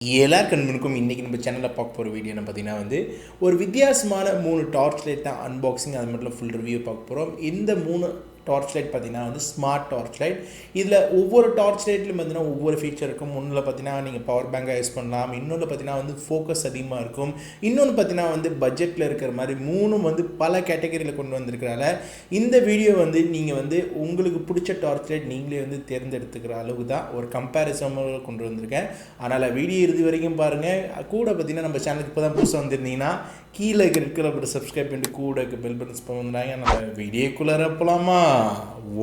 எல்லாருக்கும் நண்பனுக்கும் இன்றைக்கி நம்ம சேனலில் பார்க்க போகிற வீடியோன்னு பார்த்தீங்கன்னா ஒரு வித்தியாசமான 3 டார்ச் லைட் தான் அன்பாக்சிங் அது மட்டும் ஃபுல் ரிவ்யூ பார்க்க போகிறோம். இந்த 3 டார்ச் லைட் பார்த்தீங்கன்னா ஸ்மார்ட் டார்ச் லைட். இதில் ஒவ்வொரு டார்ச் லைட்லையும் பார்த்தீங்கன்னா ஒவ்வொரு ஃபீச்சர் இருக்கும். ஒன்றில் பார்த்தீங்கன்னா நீங்கள் பவர் பேங்காக யூஸ் பண்ணலாம், இன்னொன்று பார்த்தீங்கன்னா ஃபோக்கஸ் அதிகமாக இருக்கும், இன்னொன்று பார்த்தீங்கன்னா பட்ஜெட்டில் இருக்கிற மாதிரி 3 பல கேட்டகரியில் கொண்டு வந்திருக்கிறனால இந்த வீடியோ நீங்கள் உங்களுக்கு பிடிச்ச டார்ச் லைட் நீங்களே தேர்ந்தெடுத்துக்கிற அளவுக்கு தான் ஒரு கம்பேரிசனாக கொண்டு வந்திருக்கேன். அதனால் வீடியோ இறுதி வரைக்கும் பாருங்கள். கூட பார்த்தீங்கன்னா நம்ம சேனலுக்கு இப்போ தான் புதுசாக வந்திருந்தீங்கன்னா கீழே இருக்கிற சப்ஸ்கிரைப் பண்ணிட்டு கூட பெல் பட்டன்ஸ் பண்ணுறாங்க. நம்ம வீடியோக்குள்ளே போகலாமா?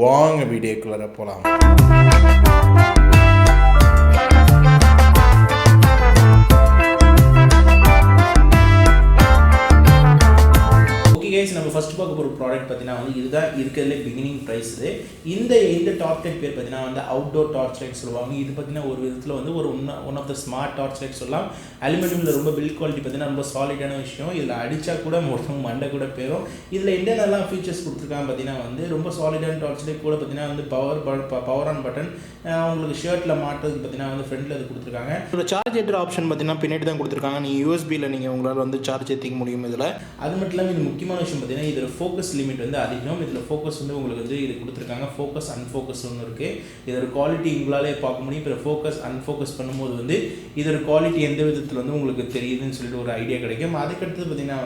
வாங்க வீடியோக்குள்ளே போகலாம். நம்ம ஃபர்ஸ்ட் பார்க்க போகிற ப்ராடக்ட் பார்த்தீங்கன்னா இதுதான் இருக்கிறதுலே பிகினிங் ப்ரைஸ். இந்த டார்ச் லைட் பேர் பார்த்தீங்கன்னா அவுட்டோர் டார்ச் லைட் சொல்லுவாங்க. இது பார்த்தீங்கன்னா ஒரு விதத்தில் ஒரு one of the smart torch light சொல்லலாம். அலுமினியமில் ரொம்ப பில்ட் குவாலிட்டி பார்த்தீங்கன்னா ரொம்ப சாலிடான விஷயம். இதில் அடித்தா கூட ஒருத்தவங்க மண்டை கூட போயிடும். இதில் என்னென்னலாம் ஃபீச்சர்ஸ் கொடுத்துருக்காங்க பார்த்தீங்கன்னா ரொம்ப சாலிடான டார்ச் லைட் கூட பார்த்தீங்கன்னா பவர் ஆன் பட்டன் உங்களுக்கு ஷர்ட்டில் மாட்டுறதுக்கு பார்த்தீங்கன்னா ஃப்ரண்டில் அது கொடுத்துருக்காங்க. இதோட சார்ஜ் ஏற்றுற ஆப்ஷன் பார்த்தீங்கன்னா பின்னாடி தான் கொடுத்துருக்காங்க. நீங்கள் யூஎஸ்பியில் நீங்கள் உங்களால் சார்ஜ் ஏற்றிக்க முடியும். இதில் அது மட்டும் இல்லாமல் இது முக்கியமான விஷயம் பார்த்தீங்கன்னா இதில் ஃபோக்கஸ் லிமிட் அதிகம். இதில் ஃபோக்கஸ் உங்களுக்கு இது கொடுத்துருக்காங்க. ஃபோக்கஸ் அன்ஃபோக்கஸ் ஒன்று இருக்குது. இதோட குவாலிட்டி உங்களாலே பார்க்க முடியும். இப்போ ஃபோக்கஸ் அன்ஃபோக்கஸ் பண்ணும்போது இதோட குவாலிட்டி எந்த விதத்தில் உங்களுக்கு தெரியுதுன்னு சொல்லிட்டு ஒரு ஐடியா கிடைக்கும். அதுக்கடுத்து பார்த்தீங்கன்னா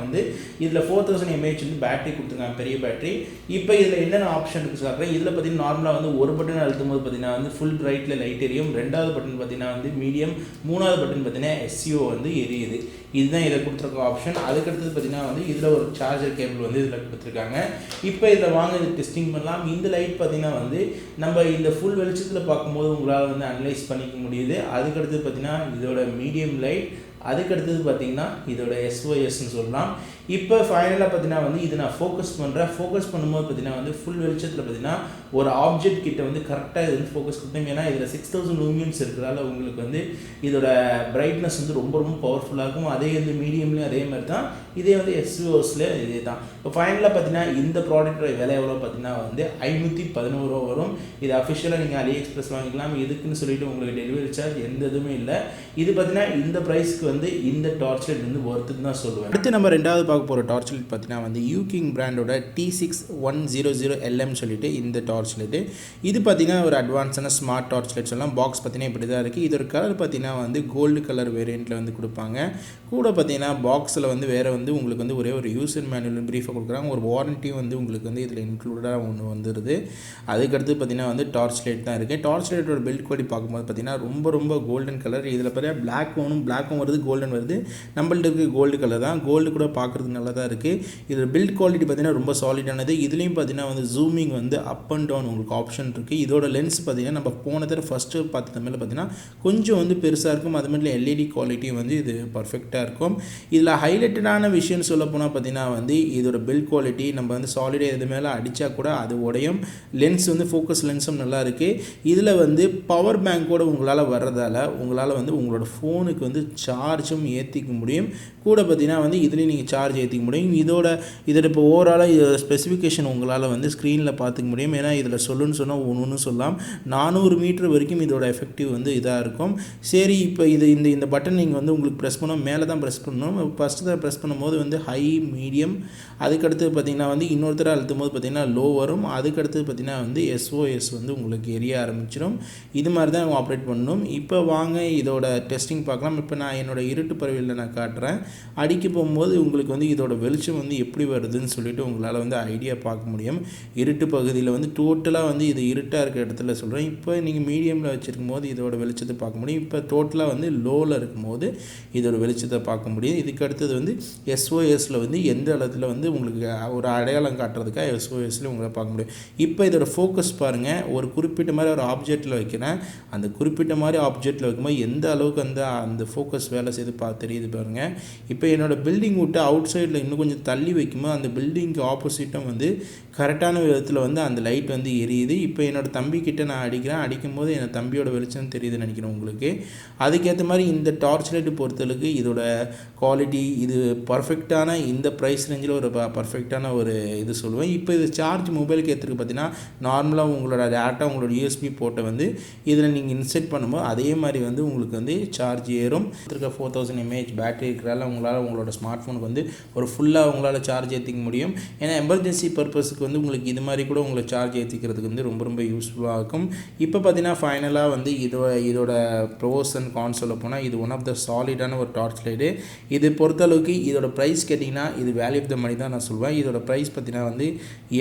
இதில் 4000 mAh பேட்டரி கொடுத்துருக்காங்க, பெரிய பேட்டரி. இப்போ இதில் என்னென்ன ஆப்ஷன் இருக்குது சொல்கிறேன். இதில் பார்த்தீங்கன்னா நார்மலாக ஒரு பட்டன் அழுத்தும் போது பார்த்தீங்கன்னா ஃபுல் பிரைட்டில் லைட் எரியும். ரெண்டாவது பட்டன் பார்த்தீங்கன்னா மீடியம், மூணாவது பட்டன் பார்த்தீங்கன்னா SEO எரியுது. இதுதான் இதில் கொடுத்துருக்க ஆப்ஷன். அதுக்கடுத்தது பார்த்தீங்கன்னா இதில் ஒரு சார்ஜர் கேபிள் இதில் கொடுத்துருக்காங்க. இப்போ இதில் வாங்க இது டெஸ்டிங் பண்ணலாம். இந்த லைட் பார்த்தீங்கன்னா நம்ம இந்த ஃபுல் வெளிச்சத்தில் பார்க்கும்போது உங்களால் அனலைஸ் பண்ணிக்க முடியுது. அதுக்கடுத்து பார்த்தீங்கன்னா இதோட மீடியம் லைட், அதுக்கடுத்தது பார்த்தீங்கன்னா இதோட SOSன்னு சொல்லலாம். இப்போ ஃபைனலாக பார்த்தீங்கன்னா இது நான் ஃபோக்கஸ் பண்ணுறேன். ஃபோக்கஸ் பண்ணும்போது பார்த்தீங்கன்னா ஃபுல் வெளிச்சத்தில் பார்த்தீங்கன்னா ஒரு ஆப்ஜெக்ட் கிட்ட கரெக்டாக இது ஃபோக்கஸ் கொடுத்தோம். ஏன்னா இதில் 6000 லூமியன்ஸ் இருக்கிறதால உங்களுக்கு இதோட பிரைட்னஸ் ரொம்ப ரொம்ப பவர்ஃபுல்லாக இருக்கும். அதே மீடியம்லேயும் அதே மாதிரி தான், இதே SOSல இதே தான். இப்போ ஃபைனலாக பார்த்தீங்கன்னா இந்த ப்ராடக்டோட விலை எவ்வளோ பார்த்தீங்கன்னா 511 ரூபா வரும். இது அஃபிஷியலாக நீங்கள் AliExpress வாங்கிக்கலாம். இதுக்குன்னு சொல்லிட்டு உங்களுக்கு டெலிவரி சார்ஜ் எந்த இதுவுமே இல்லை. இது பார்த்தீங்கன்னா இந்த ப்ரைஸ்க்கு இந்த டார்ச் லைட் ஒர்த்துன்னு தான் சொல்லுவேன். அடுத்து நம்ம ரெண்டாவது பார்க்க போகிற டார்ச் லைட் பார்த்தீங்கன்னா யூகிங் பிராண்டோட T6 100LM சொல்லிட்டு இந்த டார்ச் லைட்டு. இது பார்த்தீங்கன்னா ஒரு அட்வான்ஸான ஸ்மார்ட் டார்ச் லைட் சொல்லலாம். பாக்ஸ் பார்த்தீங்கன்னா இப்படி தான் இருக்குது. இதோட கலர் பார்த்தீங்கன்னா கோல்டு கலர் வேரியண்ட்டில் கொடுப்பாங்க. கூட பார்த்தீங்கன்னா பாக்ஸில் வேறு உங்களுக்கு ஒரே ஒரு யூசர் மேனுவல் ப்ரீஃபாக கொடுக்குறாங்க. ஒரு வாரண்ட்டியும் உங்களுக்கு இதில் இன்க்ளூடாக ஒன்று வந்துடுது. அதுக்கடுத்து பார்த்தீங்கன்னா டார்ச் லைட் தான் இருக்குது. டார்ச் லைட்டோட பில்ட் குவாலிட்டி பார்க்கும்போது பார்த்தீங்கன்னா ரொம்ப ரொம்ப கோல்டன் கலர். இதில் பார்த்தீங்கன்னா பிளாக்கும் வருது, கோல்டன் வருது. நம்மள்ட்ட இருக்குது கோல்டு கலர் தான். கோல்டு கூட பார்க்குறதுக்கு நல்லா தான் இருக்குது. இதில் பில்ட் குவாலிட்டி பார்த்தீங்கன்னா ரொம்ப சாலிடானது. இதுலேயும் பார்த்தீங்கன்னா ஜூமிங் அப் அண்ட் டவுன் உங்களுக்கு ஆப்ஷன் இருக்குது. இதோட லென்ஸ் பார்த்தீங்கன்னா நம்ம போன தடவை ஃபஸ்ட்டு பார்த்த மேலே பார்த்தீங்கன்னா கொஞ்சம் பெருசாக இருக்கும். அது மாதிரி LED குவாலிட்டியும் இது பர்ஃபெக்டாக இருக்கும். இதில் ஹைலைட்டடான விஷயம் சொல்ல போனால் பார்த்தீங்கன்னா இதோட பில்ட் குவாலிட்டி நம்ம சாலிடாக இது மேலே அடித்தா கூட அது உடையும். லென்ஸ் ஃபோக்கஸ் லென்ஸும் நல்லா இருக்குது. இதில் பவர் பேங்கோடு உங்களால் வர்றதால உங்களால் உங்களோட ஃபோனுக்கு சார்ஜும் ஏற்றிக்க முடியும். கூட பார்த்தீங்கன்னா இதுலேயும் நீங்கள் சார்ஜ் ஏற்றிக்க முடியும். இதோட இப்போ ஓவராலாக இதோட ஸ்பெசிஃபிகேஷன் உங்களால் ஸ்க்ரீனில் பார்த்துக்க முடியும். ஏன்னா இதில் சொல்லுன்னு சொன்னால் ஒன்று சொல்லலாம். 400 மீட்டர் வரைக்கும் இதோட எஃபெக்டிவ் இதாக இருக்கும். சரி, இப்போ இந்த பட்டன் நீங்கள் உங்களுக்கு ப்ரெஸ் பண்ணணும், மேலே தான் ப்ரெஸ் பண்ணணும். ஃபஸ்ட்டு தான் ப்ரெஸ் பண்ணும்போது ஹை, மீடியம், அதுக்கடுத்து பார்த்தீங்கன்னா இன்னொருத்தர அழுத்தும் போது பார்த்தீங்கன்னா லோ வரும். அதுக்கடுத்து பார்த்தீங்கன்னா SOS உங்களுக்கு எரிய ஆரம்பிச்சிடும். இது மாதிரி தான் ஆப்ரேட் பண்ணணும். இப்போ வாங்க இதோட டெஸ்டிங் பார்க்கலாம். இப்போ நான் என்னோடய இருட்டு பறவையில் நான் காட்டுறேன். அடிக்க போகும்போது உங்களுக்கு இதோட வெளிச்சம் எப்படி வருதுன்னு சொல்லிட்டு உங்களால் ஐடியா பார்க்க முடியும். இருட்டு பகுதியில் டோட்டலாக இது இருட்டாக இருக்கிற இடத்துல சொல்கிறேன். இப்போ நீங்கள் மீடியமில் வச்சுருக்கும் போது இதோட வெளிச்சத்தை பார்க்க முடியும். இப்போ டோட்டலாக லோவில் இருக்கும்போது இதோட வெளிச்சத்தை பார்க்க முடியும். இதுக்கு அடுத்தது SOSல எந்த இடத்துல உங்களுக்கு ஒரு அடையாளம் காட்டுறதுக்காக SOSல உங்களை பார்க்க முடியும். இப்போ இதோட ஃபோக்கஸ் பாருங்கள். ஒரு குறிப்பிட்ட மாதிரி ஒரு ஆப்ஜெக்டில் வைக்கிறேன். அந்த குறிப்பிட்ட மாதிரி ஆப்ஜெக்டில் வைக்கும்போது எந்த அளவுக்கு அந்த ஃபோக்கஸ் வேலை செய்து தெரியுது பாருங்கள். இப்போ என்னோடய பில்டிங் விட்டு அவுட் சைடில் இன்னும் கொஞ்சம் தள்ளி வைக்கும்போது அந்த பில்டிங்க்கு ஆப்போசிட்டும் கரெக்டான விதத்தில் வந்து அந்த லைட் வந்து எரியுது. இப்போ என்னோடய தம்பிக்கிட்ட நான் அடிக்கும்போது என் தம்பியோட வெளிச்சம் தெரியுதுன்னு நினைக்கிறேன் உங்களுக்கு. அதுக்கேற்ற மாதிரி இந்த டார்ச் லைட்டு பொறுத்தளவுக்கு இதோட குவாலிட்டி இது பர்ஃபெக்டான இந்த ப்ரைஸ் ரேஞ்சில் ஒரு பர்ஃபெக்டான ஒரு இது சொல்லுவேன். இப்போ இது சார்ஜ் மொபைலுக்கு ஏற்றுக்கு பார்த்தீங்கன்னா நார்மலாக உங்களோட டேட்டா உங்களோட யூஎஸ்பி போர்ட்டை வந்து இதில் நீங்கள் இன்செர்ட் பண்ணும்போது அதே மாதிரி வந்து உங்களுக்கு வந்து சார்ஜ் ஏறும். 4000 mAh பேட்டரி இருக்கிறதால உங்களோட ஸ்மார்ட் ஃபோனுக்கு வந்து ஒரு ஃபுல்லாக உங்களால் சார்ஜ் ஏற்றிக்க முடியும். ஏன்னா எமர்ஜென்சி பர்பஸுக்கு வந்து உங்களுக்கு இது மாதிரி கூட உங்களை சார்ஜ் ஏற்றிக்கிறதுக்கு வந்து ரொம்ப ரொம்ப யூஸ்ஃபுல்லாக இருக்கும். இப்போ பார்த்தீங்கன்னா ஃபைனலாக வந்து இதோட ப்ரோஸ் அண்ட் கான்ஸ் சொல்ல போனால் இது ஒன் ஆஃப் த சாலிடான ஒரு டார்ச் லைட்டு. இது பொறுத்தளவுக்கு இதோட ப்ரைஸ் கேட்டிங்கன்னா இது வேல்யூ ஆஃப் த மணி தான் நான் சொல்வேன். இதோட ப்ரைஸ் பார்த்தீங்கன்னா வந்து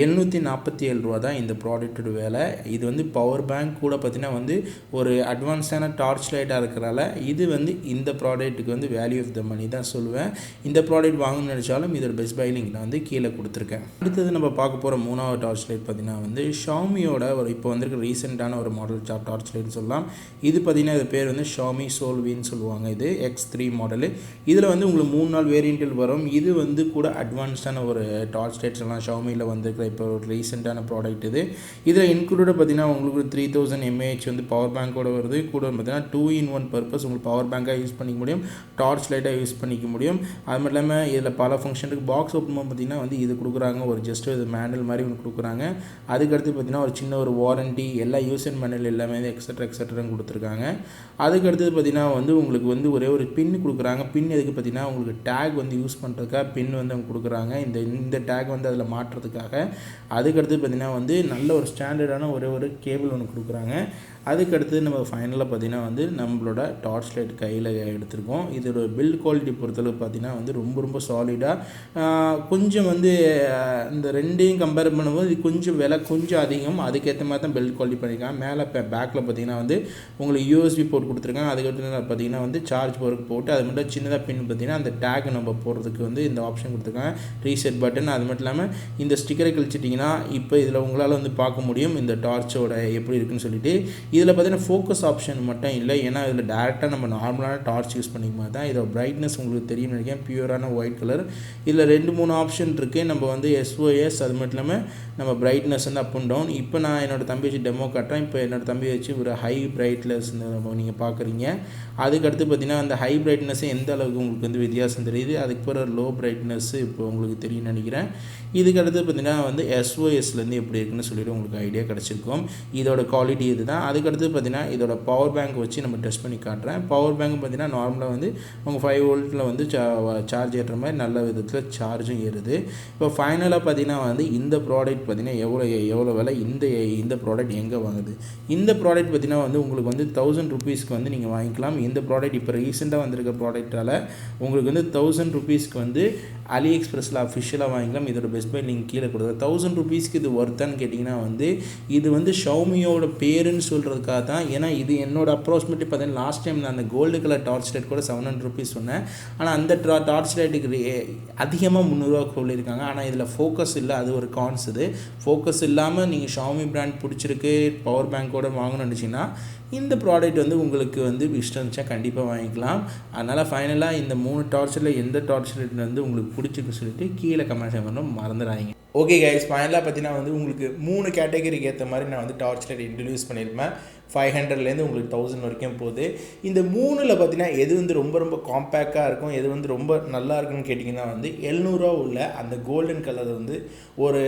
747 ரூபா தான் இந்த ப்ராடக்ட்டோட வேலை. இது வந்து பவர் பேங்க் கூட பார்த்தீங்கன்னா வந்து ஒரு அட்வான்ஸான டார்ச் லைட்டாக இருக்கிறனால இது வந்து இந்த ப்ராடக்ட்டுக்கு வந்து வேல்யூ ஆஃப் த மணி தான் சொல்லுவேன். இந்த ப்ராடக்ட் வாங்கணும்னு நினச்சாலும் இதோட பெஸ்ட் பை லிங்க் நான் வந்து கீழே கொடுத்துருக்கேன். அடுத்தது நம்ம பார்க்க போகிற மூணாவது டார்ச் லைட் பார்த்தீங்கன்னா வந்து ஷாமியோட ஒரு இப்போ வந்திருக்க ரீசெண்டான ஒரு மாடல் டார்ச் லைட்னு சொல்லலாம். இது பார்த்தீங்கன்னா இது பேர் வந்து ஷாமி சோல்வின்னு சொல்லுவாங்க. இது X3 மாடலு. இதில் வந்து உங்களுக்கு 3 நாள் வேரியண்ட்டில் வரும். இது வந்து கூட அட்வான்ஸ்டான ஒரு டார்ச் லைட்ஸ் எல்லாம் ஷாமியில் வந்திருக்கிற இப்போ ஒரு ரீசெண்டான ப்ராடக்ட் இது. இதில் இன்க்ளூடட் பார்த்தீங்கன்னா உங்களுக்கு 3000 mAh வந்து பவர் பேங்கோட வருது. கூட பார்த்தீங்கன்னா 2-in-1 பர்பஸ் உங்களுக்கு பவர் பேங்காக யூஸ் பண்ணிக்க முடியும், டார்ச் லைட்டாக யூஸ் பண்ணிக்க முடியும். அது மட்டும் இல்லாமல் இதில் பல ஃபங்க்ஷனுக்கு பாக்ஸ் ஓப்பன் பார்த்தீங்கன்னா வந்து இது கொடுக்குறாங்க. ஒரு ஜஸ்ட் இது மேனுவல் மாதிரி ஒன்று கொடுக்குறாங்க. அதுக்கடுத்து பார்த்தீங்கன்னா ஒரு சின்ன ஒரு வாரண்ட்டி எல்லா யூஸ் அண்ட் மேனுவல் எல்லாமே எக்ஸட்ரா கொடுத்துருக்காங்க. அதுக்கடுத்தது பார்த்தீங்கன்னா வந்து உங்களுக்கு வந்து ஒரே ஒரு பின் கொடுக்குறாங்க. பின் எதுக்கு பார்த்தீங்கன்னா உங்களுக்கு டேக் வந்து யூஸ் பண்ணுறதுக்காக பின் வந்து அவங்க கொடுக்குறாங்க. இந்த டேக் வந்து அதில் மாட்டுறதுக்காக. அதுக்கடுத்து பார்த்தீங்கன்னா வந்து நல்ல ஒரு ஸ்டாண்டர்டான ஒரு கேபிள் ஒன்று கொடுக்குறாங்க. அதுக்கடுத்து நம்ம ஃபைனலாக பார்த்தீங்கன்னா வந்து நம்மளோட டார்ச் லைட் கையில் எடுத்துருக்கோம். இதோட பில்ட் குவாலிட்டி பொறுத்தளவு பார்த்தீங்கன்னா வந்து ரொம்ப சாலிடாக கொஞ்சம் வந்து இந்த ரெண்டையும் கம்பேர் பண்ணும்போது இது கொஞ்சம் விலை கொஞ்சம் அதிகம். அதுக்கேற்ற மாதிரி தான் பில்ட் குவாலிட்டி பண்ணியிருக்காங்க. மேலே பேக்கில் பார்த்தீங்கன்னா வந்து உங்களுக்கு யூஎஸ்பி போர்ட் கொடுத்துருக்காங்க. அதுக்கடுத்து பார்த்தீங்கன்னா வந்து சார்ஜ் போட்டு அது மட்டும் சின்னதாக பின் பார்த்தீங்கன்னா அந்த டேக் நம்ம போடுறதுக்கு வந்து இந்த ஆப்ஷன் கொடுத்துருக்காங்க. Reset button. அது மட்டும் இல்லாமல் இந்த ஸ்டிக்கரை கழிச்சிட்டிங்கன்னா இப்போ இதில் உங்களால் வந்து பார்க்க முடியும் இந்த டார்ச்சோட எப்படி இருக்குன்னு சொல்லிட்டு. இதில் பார்த்தீங்கன்னா ஃபோக்கஸ் ஆப்ஷன் மட்டும் இல்லை. ஏன்னா இதில் டேரெக்டாக நம்ம நார்மலான டார்ச் யூஸ் பண்ணிக்க மாதிரி தான். இதோட பிரைட்னஸ் உங்களுக்கு தெரியும் நினைக்கிறேன். பியூரான ஒயிட் கலர். இதில் 2-3 ஆப்ஷன் இருக்குது. நம்ம வந்து SOS அது மட்டும் இல்லாமல் நம்ம பிரைட்னஸ் வந்து அப் அண்ட் டவுன். இப்போ நான் என்னோடய தம்பி வச்சு டெமோ காட்டுறேன். இப்போ என்னோடய தம்பி வச்சு ஒரு ஹை பிரைட்னஸ் நீங்கள் பார்க்குறீங்க. அதுக்கடுத்து பார்த்தீங்கன்னா அந்த ஹை பிரைட்னஸ் எந்த அளவுக்கு உங்களுக்கு வந்து வித்தியாசம் தெரியுது. அதுக்கு பிறகு லோ பிரைட்னஸ் இப்போ உங்களுக்கு தெரியும் நினைக்கிறேன். இதுக்கடுத்து பார்த்தீங்கன்னா வந்து SOSலேருந்து எப்படி இருக்குன்னு சொல்லிட்டு உங்களுக்கு ஐடியா கிடச்சிருக்கும். இதோட குவாலிட்டி இது தான். அதுக்கடுத்து பார்த்தீங்கன்னா இதோட பவர் பேங்க் வச்சு நம்ம டெஸ்ட் பண்ணி காட்டுறேன். பவர் பேங்க் பார்த்தீங்கன்னா நார்மலாக வந்து உங்கள் 5 வோல்ட்டில் வந்து சார்ஜ் ஏற்றுற மாதிரி நல்ல விதத்தில் சார்ஜும் ஏறுது. இப்போ ஃபைனலாக பார்த்தீங்கன்னா வந்து இந்த ப்ராடக்ட் பார்த்தீங்கன்னா எவ்வளோ விலை, இந்த ப்ராடக்ட் எங்கே வாங்குது. இந்த ப்ராடக்ட் பார்த்தீங்கன்னா வந்து உங்களுக்கு வந்து 1000 rupeesக்கு வந்து நீங்கள் வாங்கிக்கலாம். இந்த ப்ராடக்ட் இப்போ ரீசெண்டாக வந்திருக்க ப்ராடக்டால் உங்களுக்கு வந்து 1000 rupeesக்கு வந்து AliExpressல அஃபிஷியலாக வாங்கிக்கலாம். இதோட பெஸ்ட் பை லிங்க் கீழே கொடுக்குறது. 1000 rupeesக்கு இது ஒர்த்தான்னு கேட்டிங்கன்னா வந்து இது வந்து ஷவுமியோட பேருன்னு சொல்கிறதுக்காக தான். ஏன்னா இது என்னோட அப்ராக்சிமேட்லி பார்த்தீங்கன்னா லாஸ்ட் டைம் நான் அந்த கோல்டு கலர் டார்ச் லைட் கூட 700 rupees சொன்னேன். ஆனால் அந்த டார்ச் லைட்டுக்கு அதிகமாக 300 ரூபா சொல்லியிருக்காங்க. ஆனால் இதில் ஃபோக்கஸ் இல்லை. அது ஒரு கான்ஸ். இது ஃபோக்கஸ் இல்லாமல் நீங்கள் ஷாமி பிராண்ட் பிடிச்சிருக்கு பவர் பேங்கோட வாங்கணும்னு நினச்சிங்கன்னா இந்த ப்ராடக்ட் வந்து உங்களுக்கு வந்து இஷ்டம் இருந்துச்சா கண்டிப்பாக வாங்கிக்கலாம். அதனால் ஃபைனலாக இந்த 3 டார்ச்சில் எந்த டார்ச் லைட் வந்து உங்களுக்கு பிடிச்சிருக்கு சொல்லிட்டு கீழே கமெண்ட் பண்ணணும் மறந்துடாதீங்க. ஓகே கைஸ், ஃபைனலாக பார்த்தீங்கன்னா வந்து உங்களுக்கு 3 கேட்டகரிக்கு ஏற்ற மாதிரி நான் வந்து டார்ச் லைட் இன்ட்ரடியூஸ் பண்ணியிருப்பேன். 500லேருந்து உங்களுக்கு 1000 வரைக்கும் போகுது. இந்த 3ல் பார்த்தீங்கன்னா எது வந்து ரொம்ப காம்பேக்டாக இருக்கும், எது வந்து ரொம்ப நல்லா இருக்குன்னு கேட்டிங்கன்னா வந்து 700 ரூபா உள்ள அந்த கோல்டன் கலர் வந்து ஒரு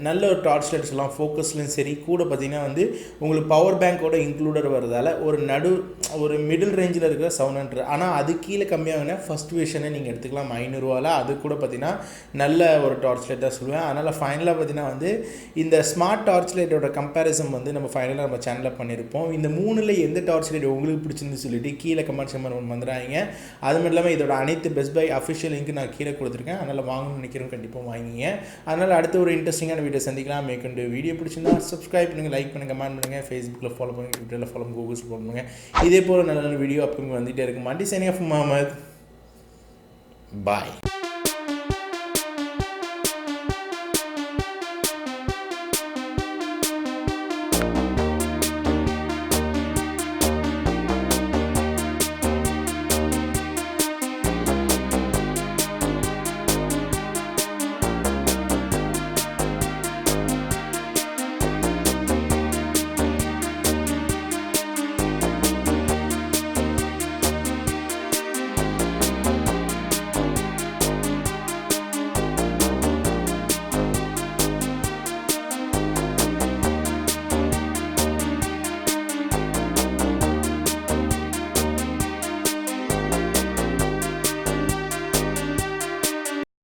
நல்ல ஒரு டார்ச் லைட்ஸ் எல்லாம் ஃபோக்கஸ்லையும் சரி, கூட பார்த்தீங்கன்னா வந்து உங்களுக்கு பவர் பேங்கோட இன்க்ளூடட் வரதால் ஒரு மிடில் ரேஞ்சில் இருக்கிற 700. ஆனால் அது கீழே கம்மியாகுன்னா ஃபஸ்ட் விஷனை நீங்கள் எடுத்துக்கலாம் 500 ரூபாவில். அது கூட பார்த்தீங்கன்னா நல்ல ஒரு டார்ச் லைட்டாக சொல்லுவேன். அதனால் ஃபைனலாக பார்த்தீங்கன்னா வந்து இந்த ஸ்மார்ட் டார்ச் லைட்டோட கம்பேரிசன் வந்து நம்ம ஃபைனலாக நம்ம சேனலில் பண்ணியிருப்போம். இந்த 3ல் எந்த டார்ச் லைட் உங்களுக்கு பிடிச்சிருந்து சொல்லிட்டு கீழே கமெண்ட் செம்மன் வந்துடுறாங்க. அது மட்டும் இல்லாமல் இதோட அனைத்து பெஸ்ட் பை அஃபிஷியல் லிங்க் நான் கீழே கொடுத்துருக்கேன். அதனால் வாங்கணும்னு நினைக்கிறோம், கண்டிப்பாக வாங்கிங்க. அதனால் அடுத்த ஒரு இன்ட்ரெஸ்டிங்கான வீடியோ சந்திக்கலாம். மேற்கொண்டு வீடியோ பிடிச்சிருந்தா சப்ஸ்கிரைப் பண்ணுங்கள், லைக் பண்ணுங்கள், கமெண்ட் பண்ணுங்கள், ஃபேஸ்புக்கில் ஃபாலோ பண்ணுங்கள், ட்விட்டரில் ஃபாலோ பண்ணுங்கள், கூகுள்ஸ் ஃபாலோ பண்ணுங்கள். இதே போல் நல்ல வீடியோ அப்போ வந்துகிட்டே இருக்கும். மாட்டி சைனிங் ஆஃப் முகமது. பாய்.